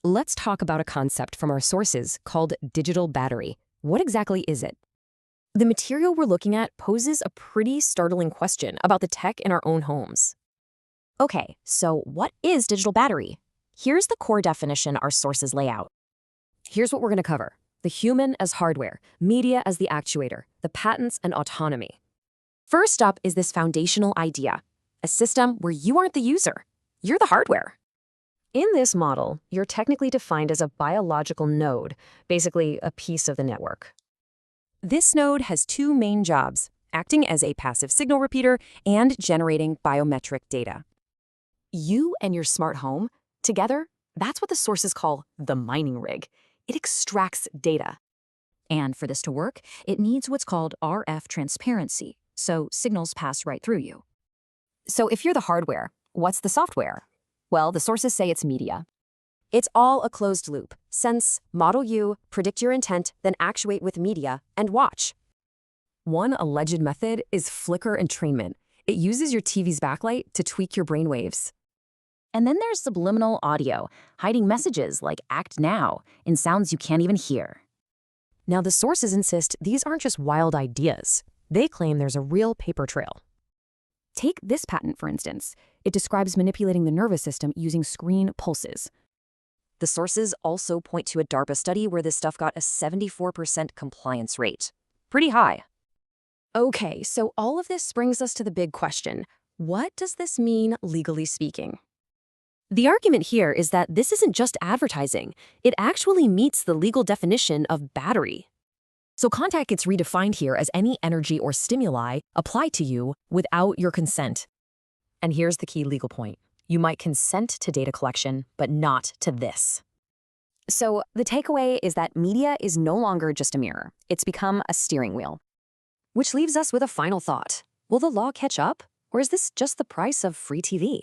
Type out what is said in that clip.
Let's talk about a concept from our sources called digital battery. What exactly is it? The material we're looking at poses a pretty startling question about the tech in our own homes. Okay, so what is digital battery? Here's the core definition our sources lay out. Here's what we're going to cover: the human as hardware, media as the actuator, the patents and autonomy. First up is this foundational idea, a system where you aren't the user, you're the hardware. In this model, you're technically defined as a biological node, basically a piece of the network. This node has two main jobs, acting as a passive signal repeater and generating biometric data. You and your smart home, together, that's what the sources call the mining rig. It extracts data. And for this to work, it needs what's called RF transparency, so signals pass right through you. So if you're the hardware, what's the software? Well, the sources say it's media. It's all a closed loop. Sense, model you, predict your intent, then actuate with media, and watch. One alleged method is flicker entrainment. It uses your TV's backlight to tweak your brainwaves. And then there's subliminal audio, hiding messages like "act now" in sounds you can't even hear. Now, the sources insist these aren't just wild ideas. They claim there's a real paper trail. Take this patent, for instance. It describes manipulating the nervous system using screen pulses. The sources also point to a DARPA study where this stuff got a 74% compliance rate. Pretty high. Okay, so all of this brings us to the big question. What does this mean legally speaking? The argument here is that this isn't just advertising. It actually meets the legal definition of battery. So contact gets redefined here as any energy or stimuli applied to you without your consent. And here's the key legal point. You might consent to data collection, but not to this. So the takeaway is that media is no longer just a mirror. It's become a steering wheel. Which leaves us with a final thought. Will the law catch up? Or is this just the price of free TV?